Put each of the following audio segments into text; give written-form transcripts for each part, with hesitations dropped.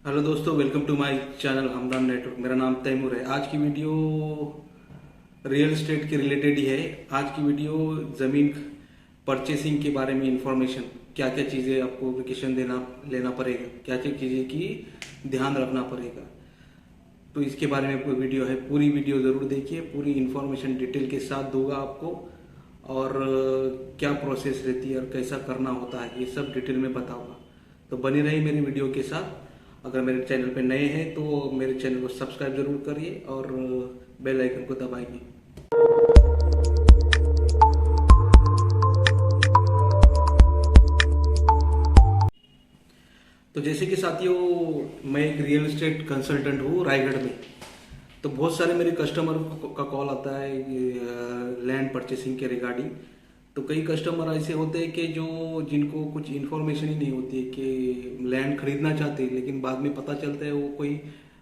Hello दोस्तों, welcome to my channel Hamdam network. मेरा नाम तैमूर है। आज की वीडियो रियल एस्टेट के रिलेटेड ही है। आज की वीडियो ज़मीन परचेसिंग के बारे में इंफॉर्मेशन, क्या क्या चीज़ें आपको एप्लीकेशन लेना पड़ेगा, क्या क्या चीज़ें की ध्यान रखना पड़ेगा, तो इसके बारे में कोई वीडियो है। पूरी वीडियो ज़रूर देखिए, पूरी इंफॉर्मेशन डिटेल के साथ दूंगा आपको। और क्या प्रोसेस रहती है और कैसा करना होता है, ये सब डिटेल में बताऊंगा। तो बने रहिए मेरी वीडियो के साथ। अगर मेरे चैनल पे नए हैं तो मेरे चैनल को सब्सक्राइब जरूर करिए और बेल आइकन को दबाइए। तो जैसे कि साथियों, मैं एक रियल एस्टेट कंसल्टेंट हूँ रायगढ़ में। तो बहुत सारे मेरे कस्टमर का कॉल आता है लैंड परचेसिंग के रिगार्डिंग। तो कई कस्टमर ऐसे होते हैं कि जो जिनको कुछ इन्फॉर्मेशन ही नहीं होती है कि लैंड खरीदना चाहते हैं, लेकिन बाद में पता चलता है वो कोई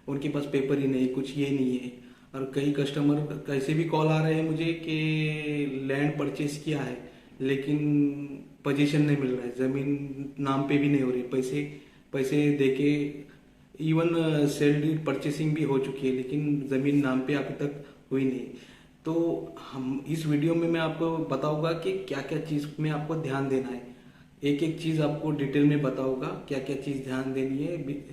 उनके पास पेपर ही नहीं, कुछ ये नहीं है। और कई कस्टमर ऐसे भी कॉल आ रहे हैं मुझे कि लैंड परचेस किया है लेकिन पोजीशन नहीं मिल रहा है, ज़मीन नाम पे भी नहीं हो रही, पैसे पैसे देके इवन सेल डीड परचेसिंग भी हो चुकी है लेकिन ज़मीन नाम पे अभी तक हुई नहीं। तो हम इस वीडियो में मैं आपको बताऊंगा कि क्या क्या चीज़ में आपको ध्यान देना है। एक एक चीज़ आपको डिटेल में बताऊंगा क्या क्या चीज़ ध्यान देनी है।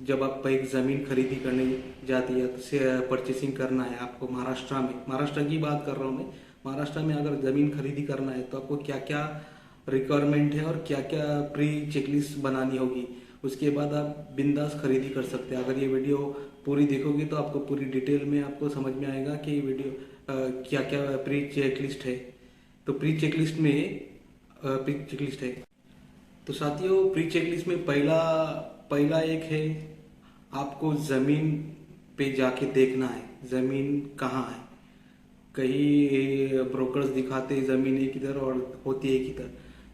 जब आप एक ज़मीन खरीदी करने जाती है तो से परचेसिंग करना है आपको महाराष्ट्र में, महाराष्ट्र की बात कर रहा हूँ मैं। महाराष्ट्र में अगर ज़मीन खरीदी करना है तो आपको क्या क्या रिक्वायरमेंट है और क्या क्या प्री चेकलिस्ट बनानी होगी। उसके बाद आप बिंदास खरीदी कर सकते हैं। अगर ये वीडियो पूरी देखोगे तो आपको पूरी डिटेल में आपको समझ में आएगा कि ये वीडियो क्या क्या प्री चेकलिस्ट है। तो प्री चेकलिस्ट में प्री चेकलिस्ट है। तो साथियों, प्री चेकलिस्ट में पहला पहला एक है, आपको ज़मीन पे जाके देखना है ज़मीन कहाँ है। कई ब्रोकर्स दिखाते हैं ज़मीन एक इधर और होती है एक इधर।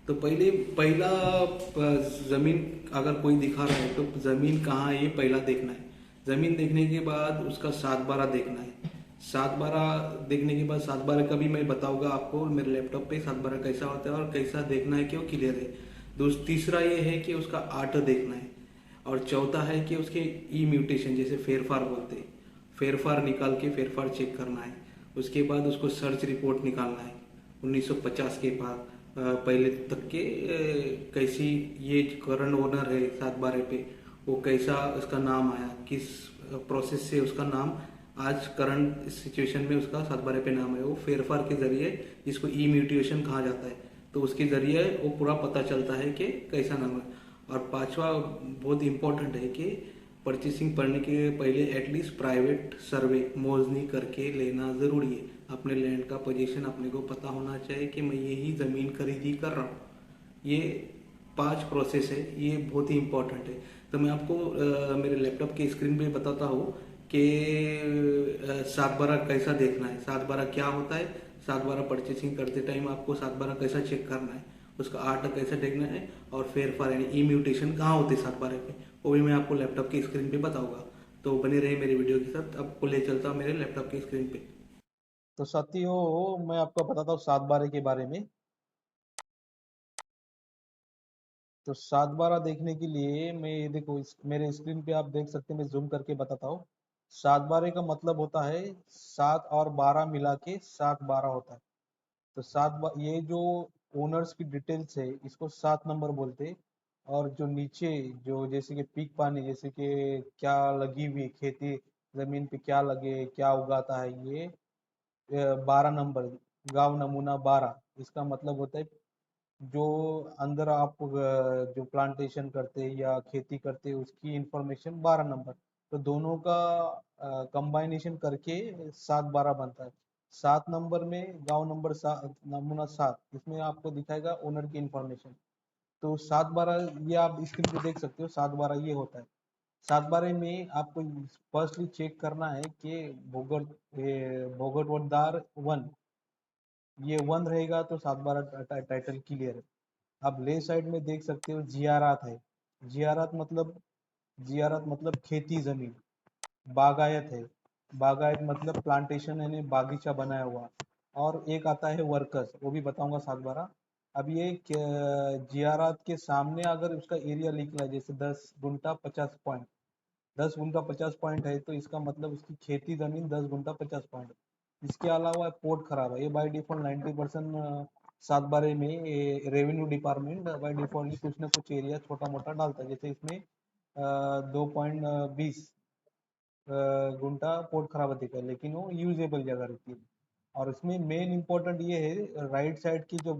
तो पहला ज़मीन अगर कोई दिखा रहा है तो ज़मीन कहाँ है ये पहला देखना है। ज़मीन देखने के बाद उसका 7/12 देखना है। 7/12 देखने के बाद 7/12 का भी मैं बताऊंगा आपको मेरे लैपटॉप पे 7/12 कैसा होता है और कैसा देखना है कि वो क्लियर है। तीसरा ये है कि उसका आर्ट देखना है। और चौथा है कि उसके ई म्यूटेशन, जैसे फेरफार बोलते हैं, फेरफार निकाल के फेरफार चेक करना है। उसके बाद उसको सर्च रिपोर्ट निकालना है 1950 के बाद पहले तक के कैसी ये करंट ओनर है 7/12 पे, वो कैसा उसका नाम आया, किस प्रोसेस से उसका नाम आज करंट सिचुएशन में उसका 7/12 पे नाम है। वो फेरफार के जरिए, जिसको ई म्यूटेशन कहा जाता है, तो उसके जरिए वो पूरा पता चलता है कि कैसा नाम है। और पांचवा बहुत इंपॉर्टेंट है कि परचेसिंग करने के पहले एटलीस्ट प्राइवेट सर्वे मोजनी करके लेना ज़रूरी है। अपने लैंड का पोजीशन अपने को पता होना चाहिए कि मैं यही ज़मीन खरीदी कर रहा हूँ। ये 5 प्रोसेस है, ये बहुत ही इंपॉर्टेंट है। तो मैं आपको मेरे लैपटॉप के स्क्रीन पे बताता हूँ कि 7/12 कैसा देखना है, 7/12 क्या होता है, 7/12 परचेसिंग करते टाइम आपको 7/12 कैसा चेक करना है, उसका आर्ट कैसा देखना है, और फेरफार यानी ई म्यूटेशन कहाँ होते हैं 7/12 पे, वो भी मैं आपको लैपटॉप की स्क्रीन पे बताऊंगा। तो बने रहे मेरी वीडियो के साथ। आपको ले चलता हूँ मेरे लैपटॉप की स्क्रीन पे। तो साथियों, मैं आपको बताता हूँ 7/12 के बारे में। तो 7/12 देखने के लिए मैं ये देखो मेरे स्क्रीन पे आप देख सकते हैं। मैं जूम करके बताता हूँ। 7/12 का मतलब होता है 7 और 12 मिला के 7/12 होता है। तो ये जो ओनर्स की डिटेल्स है इसको 7 नंबर बोलते हैं। और जो नीचे जो जैसे कि पीक पानी, जैसे कि क्या लगी हुई खेती, जमीन पे क्या लगे, क्या उगाता है, ये 12 नंबर, गांव नमूना 12, इसका मतलब होता है जो अंदर आप जो प्लांटेशन करते हैं या खेती करते हैं उसकी इंफॉर्मेशन 12 नंबर। तो दोनों का कंबाइनेशन करके 7/12 बनता है। 7 नंबर में गांव नंबर नमूना 7, इसमें आपको दिखाएगा ओनर की इंफॉर्मेशन। तो 7/12 ये आप स्क्रीन पे देख सकते हो। 7/12 ये होता है। 7/12 में आपको फर्स्टली चेक करना है कि भोगटवदार 1, ये 1 रहेगा तो 7/12 टाइटल क्लियर है। आप ले साइड में देख सकते हो जियारात है। जियारात मतलब जियारात मतलब खेती जमीन। बागायत है। बागायत मतलब प्लांटेशन यानी बागीचा बनाया हुआ। और एक आता है वर्कर्स, वो भी बताऊंगा 7/12। अब ये जियारात के सामने अगर उसका एरिया निकला है, जैसे 10 गुंठा 50 पॉइंट, 10 गुंठा 50 पॉइंट है, तो इसका मतलब उसकी खेती जमीन 10 गुंठा 50 पॉइंट। इसके अलावा पोर्ट खराब है, ये बाय डिफॉल्ट 90% 7/12 में रेवेन्यू डिपार्टमेंट बाय डिफॉल्ट कुछ ना कुछ एरिया छोटा मोटा डालता है। जैसे इसमें 2.20 गुंठा पोर्ट खराब दिखा है, लेकिन वो यूजेबल जगह रहती है। और इसमें मेन इंपॉर्टेंट ये है, राइट साइड की जो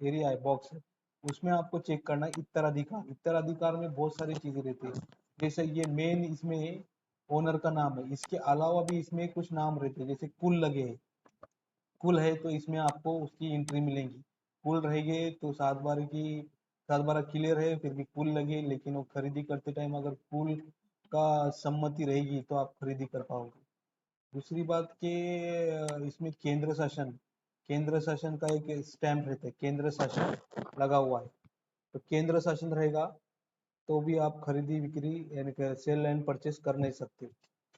एरिया है बॉक्स है, उसमें आपको चेक करना है उत्तराधिकार। उत्तराधिकार में बहुत सारी चीजें रहती है, जैसे ये मेन इसमें ओनर का नाम है, इसके अलावा भी इसमें कुछ नाम रहते हैं, जैसे कुल लगे हैं, कुल है तो इसमें आपको उसकी एंट्री मिलेगी। कुल रहेंगे तो 7/12 क्लियर है, फिर भी कुल लगे, लेकिन वो खरीदी करते टाइम अगर कुल का सम्मति रहेगी तो आप खरीदी कर पाओगे। दूसरी बात के इसमें केंद्र शासन का एक स्टैम्प रहता है, केंद्र शासन लगा हुआ है, तो केंद्र शासन रहेगा तो भी आप खरीदी बिक्री यानी कि सेल एंड परचेस कर नहीं सकते।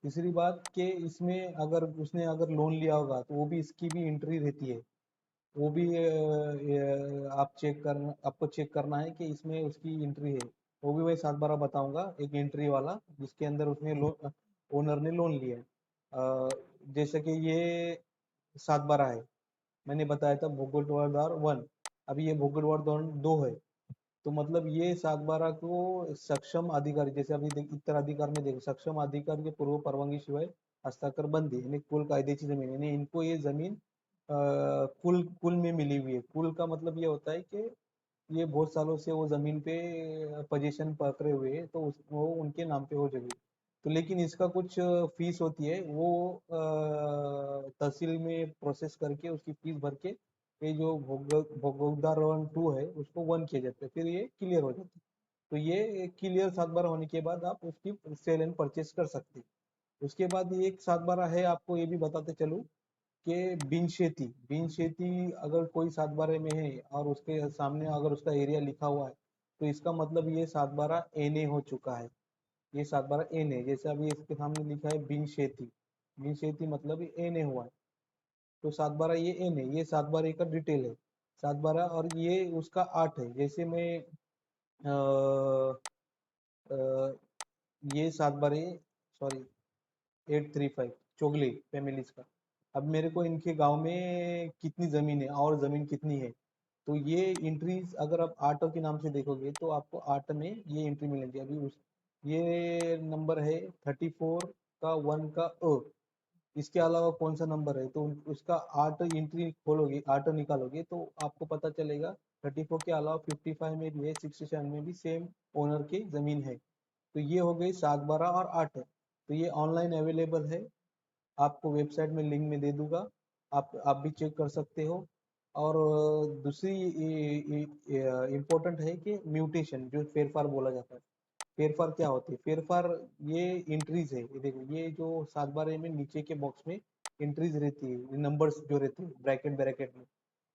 तीसरी बात कि इसमें अगर उसने अगर लोन लिया होगा तो वो भी इसकी भी एंट्री रहती है, वो भी आपको चेक करना है कि इसमें उसकी एंट्री है। वो भी मैं 7/12 बताऊंगा, एक एंट्री वाला जिसके अंदर उसने लोन ओनर ने लोन लिया है। जैसे कि ये 7/12 है, मैंने बताया था भूगोलवार 1, अभी ये भूगोलवार 2 है, तो मतलब ये 7/12 को सक्षम अधिकारी, जैसे अभी उत्तराधिकार में देखो, सक्षम अधिकारी के पूर्व परवानगी शिवाय हस्ताक्षर बंदी, यानी कुल कायदेची जमीन, यानी इनको ये जमीन कुल कुल में मिली हुई है। कुल का मतलब ये होता है कि ये बहुत सालों से वो जमीन पे पोजीशन पकड़े हुए हैं, तो वो उनके नाम पे हो जाएगी। तो लेकिन इसका कुछ फीस होती है, वो तहसील में प्रोसेस करके उसकी फीस भर के ये जो भोगदार 2 है उसको 1 किया जाता है, फिर ये क्लियर हो जाता है। तो ये क्लियर 7/12 होने के बाद आप उसकी सेल एंड परचेस कर सकते हैं। उसके बाद ये एक 7/12 है, आपको ये भी बताते चलूं कि बिन खेती अगर कोई 7/12 में है और उसके सामने अगर उसका एरिया लिखा हुआ है, तो इसका मतलब ये 7/12 एन ए हो चुका है। ये 7/12 एन ए, जैसे अभी इसके सामने लिखा है बिन खेती मतलब ये एन ए हुआ है, तो 7/12 ये एन है, ये 7/12 का डिटेल है। 7/12 और ये उसका 8 है, जैसे मैं अ, अ, ये 7/12 सॉरी 835 चोगले फैमिलीज का। अब मेरे को इनके गांव में कितनी जमीन है और जमीन कितनी है, तो ये एंट्रीज अगर आप आटो के नाम से देखोगे तो आपको आट में ये एंट्री मिलेगी। अभी उस ये नंबर है 34 का 1 का अ, इसके अलावा कौन सा नंबर है, तो उसका आठ एंट्री खोलोगे, आठ निकालोगे तो आपको पता चलेगा 34 के अलावा 55 में भी है, 67 में भी सेम ओनर की जमीन है। तो ये हो गई 7/12 और 8, तो ये ऑनलाइन अवेलेबल है, आपको वेबसाइट में लिंक में दे दूंगा, आप भी चेक कर सकते हो। और दूसरी इम्पोर्टेंट है कि म्यूटेशन जो फेरफार बोला जाता है, फेरफार क्या होती है, फेरफार ये एंट्रीज है, ये देखो ये जो 7/12 में नीचे के बॉक्स में एंट्रीज रहती है, नंबर्स जो रहते हैं ब्रैकेट ब्रैकेट में,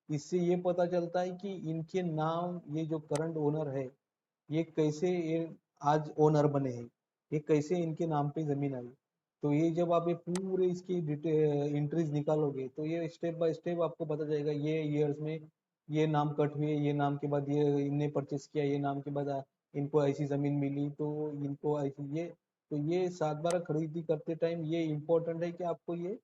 इससे ये पता चलता है कि इनके नाम, ये जो करंट ओनर है ये कैसे ये आज ओनर बने हैं, ये कैसे इनके नाम पे जमीन आई। तो ये जब आप ये पूरे इसकी एंट्रीज निकालोगे तो ये स्टेप बाय स्टेप आपको पता चलेगा, ये ईयर्स में ये नाम कट हुए, ये नाम के बाद ये इनने परचेस किया, ये नाम के बाद इनको ऐसी जमीन मिली, तो इनको ऐसी ये, तो ये 7/12 खरीदी करते टाइम ये इम्पोर्टेंट है कि आपको ये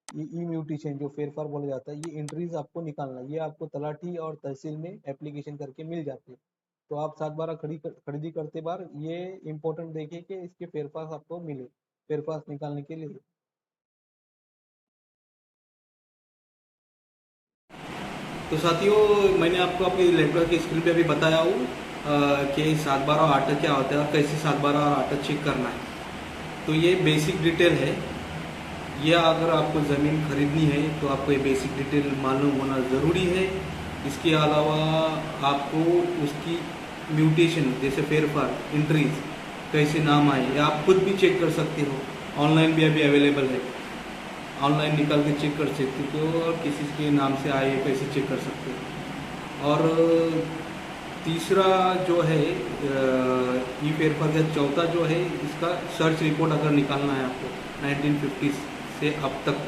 ई म्यूटेशन जो फेरफार बोला जाता है, ये एंट्रीज आपको निकालना है, ये आपको तलाठी और तहसील में एप्लीकेशन करके मिल जाते हैं। तो आप 7/12 खरीदी करते बार ये इम्पोर्टेंट देखिए कि इसके फेरफार आपको मिले, फेरफार निकालने के लिए। तो साथियों, मैंने आपको अपनी लैपटॉप की स्क्रीन पे अभी बताया हूँ कि 7/12 और 8 क्या होता है और कैसे 7/12 और 8 चेक करना है। तो ये बेसिक डिटेल है, या अगर आपको ज़मीन खरीदनी है तो आपको ये बेसिक डिटेल मालूम होना ज़रूरी है। इसके अलावा आपको उसकी म्यूटेशन जैसे फेरफार एंट्रीज कैसे नाम आए, या आप खुद भी चेक कर सकते हो, ऑनलाइन भी अभी अवेलेबल है, ऑनलाइन निकाल के चेक कर सकते हो और किसी के नाम से आए कैसे चेक कर सकते हो। और तीसरा जो है ई फेरफार का, चौथा जो है इसका सर्च रिपोर्ट अगर निकालना है आपको 1950 से अब तक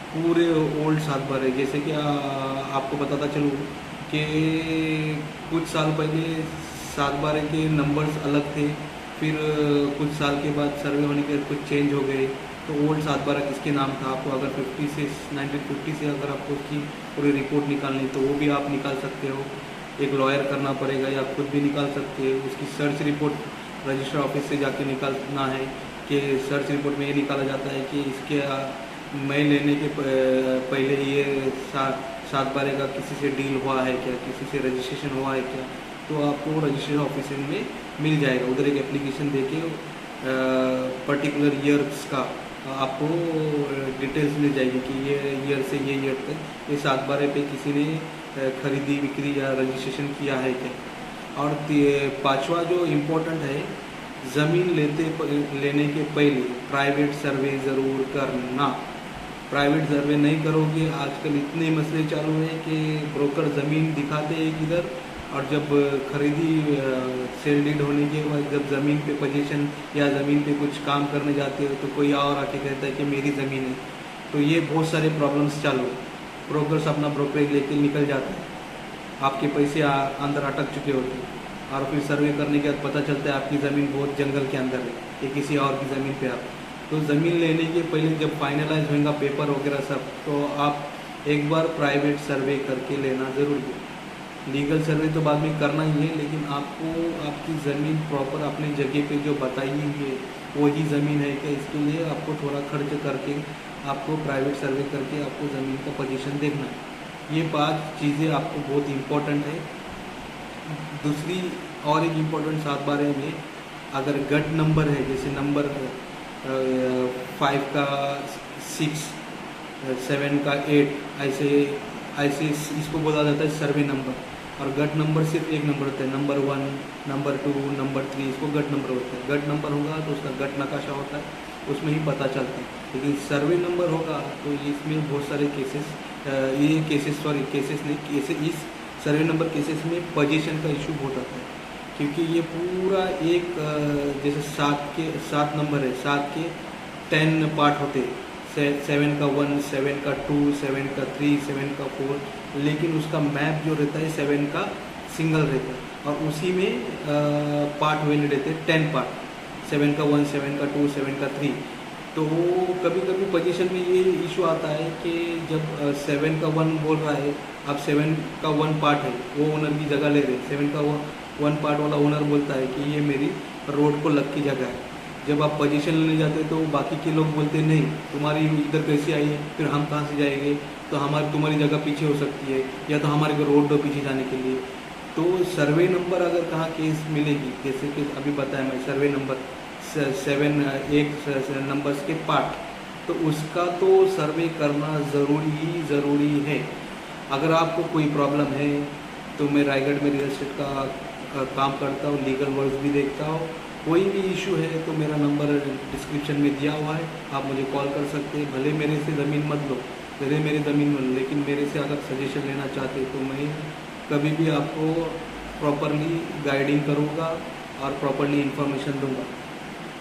पूरे ओल्ड 7/12, जैसे कि आपको बताता चलूँ कि कुछ साल पहले 7/12 के नंबर्स अलग थे फिर कुछ साल के बाद सर्वे होने के बाद कुछ चेंज हो गए, तो ओल्ड 7/12 किसके नाम था, आपको अगर 50 से 1950 से अगर आपको उसकी पूरी रिपोर्ट निकालनी तो वो भी आप निकाल सकते हो। एक लॉयर करना पड़ेगा या खुद भी निकाल सकते हो। उसकी सर्च रिपोर्ट रजिस्टर ऑफिस से जाके निकालना है कि सर्च रिपोर्ट में ये निकाला जाता है कि इसके मैं लेने के पहले ये 7/12 का किसी से डील हुआ है क्या, किसी से रजिस्ट्रेशन हुआ है क्या, तो आपको रजिस्ट्रेशन ऑफिस में मिल जाएगा। उधर एक एप्लीकेशन देके पर्टिकुलर ईयर्स का आपको डिटेल्स मिल जाएगी कि ये ईयर से ये ईयर तक ये 7/12 पे किसी ने खरीदी बिक्री या रजिस्ट्रेशन किया है क्या। और पांचवा जो इम्पोर्टेंट है, ज़मीन लेने के पहले प्राइवेट सर्वे ज़रूर करना। प्राइवेट सर्वे नहीं करोगे, आजकल इतने मसले चालू हैं कि ब्रोकर ज़मीन दिखाते हैं इधर, और जब खरीदी सेल डीड होने के बाद जब ज़मीन पे पोजीशन या ज़मीन पे कुछ काम करने जाते हो तो कोई और आके कहता है कि मेरी ज़मीन है। तो ये बहुत सारे प्रॉब्लम्स चालू है। ब्रोकर्स अपना ब्रोकरेज लेके निकल जाता है, आपके पैसे अंदर अटक चुके होते हैं, और फिर सर्वे करने के बाद पता चलता है आपकी ज़मीन बहुत जंगल के अंदर है या किसी और की ज़मीन पे आप। तो ज़मीन लेने के पहले जब फाइनलाइज होगा पेपर वगैरह सब, तो आप एक बार प्राइवेट सर्वे करके लेना ज़रूरी है। लीगल सर्वे तो बाद में करना ही है, लेकिन आपको आपकी ज़मीन प्रॉपर अपनी जगह पे जो बताई हुई है वही ज़मीन है क्या, इसके लिए आपको थोड़ा खर्च करके आपको प्राइवेट सर्वे करके आपको ज़मीन का पोजीशन देखना है। ये 5 चीज़ें आपको बहुत इम्पोर्टेंट है। दूसरी और एक इम्पोर्टेंट 7/12 में अगर गट नंबर है, जैसे नंबर 5 का 6, 7 का 8, ऐसे इसको बोला जाता है सर्वे नंबर। और गट नंबर सिर्फ एक नंबर होता है, नंबर 1, नंबर 2, नंबर 3, इसको गट नंबर होता है। गट नंबर होगा तो उसका गट नकाशा होता है, उसमें ही पता चलता है। लेकिन सर्वे नंबर होगा तो इसमें बहुत सारे केसेस इस सर्वे नंबर केसेस में पोजीशन का इशू बहुत आता है, क्योंकि ये पूरा एक जैसे 7 नंबर है, 7 के 10 पार्ट होते हैं, 7 का 1, 7 का 2, 7 का 3, 7 का 4, लेकिन उसका मैप जो रहता है 7 का सिंगल रहता है, और उसी में पार्ट वैल्यू रहते हैं 10 पार्ट, 7 का 1, 7 का 2, 7 का 3। तो कभी कभी पोजीशन में ये इशू आता है कि जब 7 का 1 बोल रहा है, अब 7 का 1 पार्ट है, वो ओनर की जगह ले रहे, 7 का 1 पार्ट वाला ओनर बोलता है कि ये मेरी रोड को लग की जगह है। जब आप पोजीशन लेने जाते हैं तो बाकी के लोग बोलते हैं नहीं, तुम्हारी इधर कैसे आई है, फिर हम कहाँ से जाएंगे, तो तुम्हारी जगह पीछे हो सकती है, या तो हमारे को रोड दो पीछे जाने के लिए। तो सर्वे नंबर अगर कहाँ केस मिलेगी, जैसे कि अभी बताया मैं, सर्वे नंबर 7 एक नंबर्स के पार्ट, तो उसका तो सर्वे करना ज़रूरी है। अगर आपको कोई प्रॉब्लम है तो मैं रायगढ़ में रियल एस्टेट का काम करता हूँ, लीगल वर्क भी देखता हूँ। कोई भी इशू है तो मेरा नंबर डिस्क्रिप्शन में दिया हुआ है, आप मुझे कॉल कर सकते हैं। भले मेरे से ज़मीन मत लो, भले मेरी ज़मीन मत लो, लेकिन मेरे से अगर सजेशन लेना चाहते तो मैं कभी भी आपको प्रॉपरली गाइडिंग करूँगा और प्रॉपरली इंफॉर्मेशन दूँगा।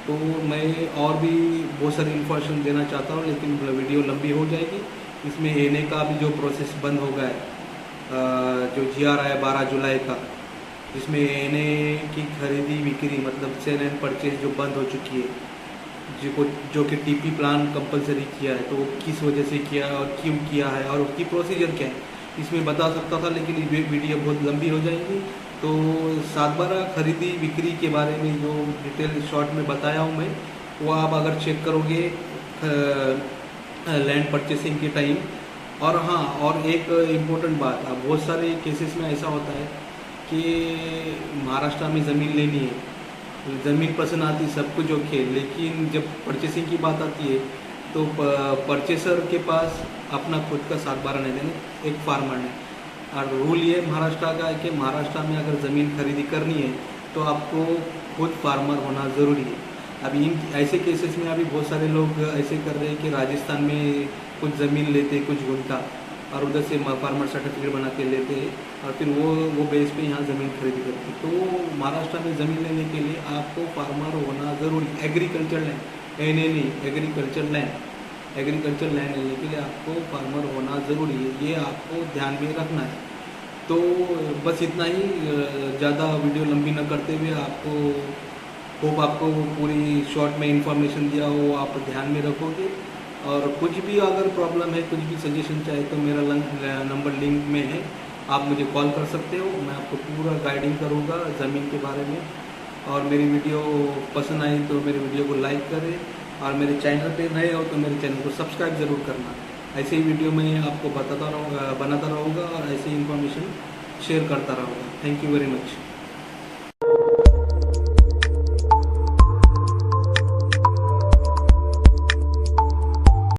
तो मैं और भी बहुत सारी इन्फॉर्मेशन देना चाहता हूँ, लेकिन वीडियो लंबी हो जाएगी। इसमें एनए का भी जो प्रोसेस बंद हो गया है, जो GR आया 12 जुलाई का, जिसमें एनए की खरीदी बिक्री मतलब सेल एंड परचेज जो बंद हो चुकी है, जो कि टीपी प्लान कंपलसरी किया है, तो किस वजह से किया है और क्यों किया है और उसकी प्रोसीजर क्या है, इसमें बता सकता था, लेकिन ये वीडियो बहुत लंबी हो जाएगी। तो 7/12 खरीदी बिक्री के बारे में जो डिटेल शॉर्ट में बताया हूँ मैं, वो आप अगर चेक करोगे लैंड परचेसिंग के टाइम। और हाँ, और एक इम्पोर्टेंट बात, अब बहुत सारे केसेस में ऐसा होता है कि महाराष्ट्र में ज़मीन लेनी है, ज़मीन पसंद आती, सब कुछ ओके, लेकिन जब परचेसिंग की बात आती है तो परचेसर के पास अपना खुद का 7/12 नहीं देना, एक फार्मर ने। और रूल ये महाराष्ट्र का है कि महाराष्ट्र में अगर ज़मीन खरीदी करनी है तो आपको खुद फार्मर होना ज़रूरी है। अभी इन ऐसे केसेस में अभी बहुत सारे लोग ऐसे कर रहे हैं कि राजस्थान में कुछ ज़मीन लेते, कुछ गुंठा, और उधर से फार्मर सर्टिफिकेट बना के लेते हैं, और फिर वो बेस पे यहाँ ज़मीन खरीदी करते हैं। तो महाराष्ट्र में ज़मीन लेने के लिए आपको फार्मर होना ज़रूरी, एग्रीकल्चर लैंड, नहीं, एग्रीकल्चर लैंड लेने के लिए आपको फार्मर होना ज़रूरी है, ये आपको ध्यान में रखना है। तो बस इतना ही, ज़्यादा वीडियो लंबी न करते हुए आपको होप आपको वो पूरी शॉर्ट में इंफॉर्मेशन दिया हो आप ध्यान में रखोगे। और कुछ भी अगर प्रॉब्लम है, कुछ भी सजेशन चाहे तो मेरा नंबर लिंक में है, आप मुझे कॉल कर सकते हो। मैं आपको पूरा गाइडिंग करूँगा ज़मीन के बारे में। और मेरी वीडियो पसंद आई तो मेरी वीडियो को लाइक करें, और मेरे चैनल पे नए हो तो मेरे चैनल को सब्सक्राइब ज़रूर करना। ऐसे ही वीडियो मैं आपको बनाता रहूँगा और ऐसे ही इंफॉर्मेशन शेयर करता रहूँगा। Thank you very much.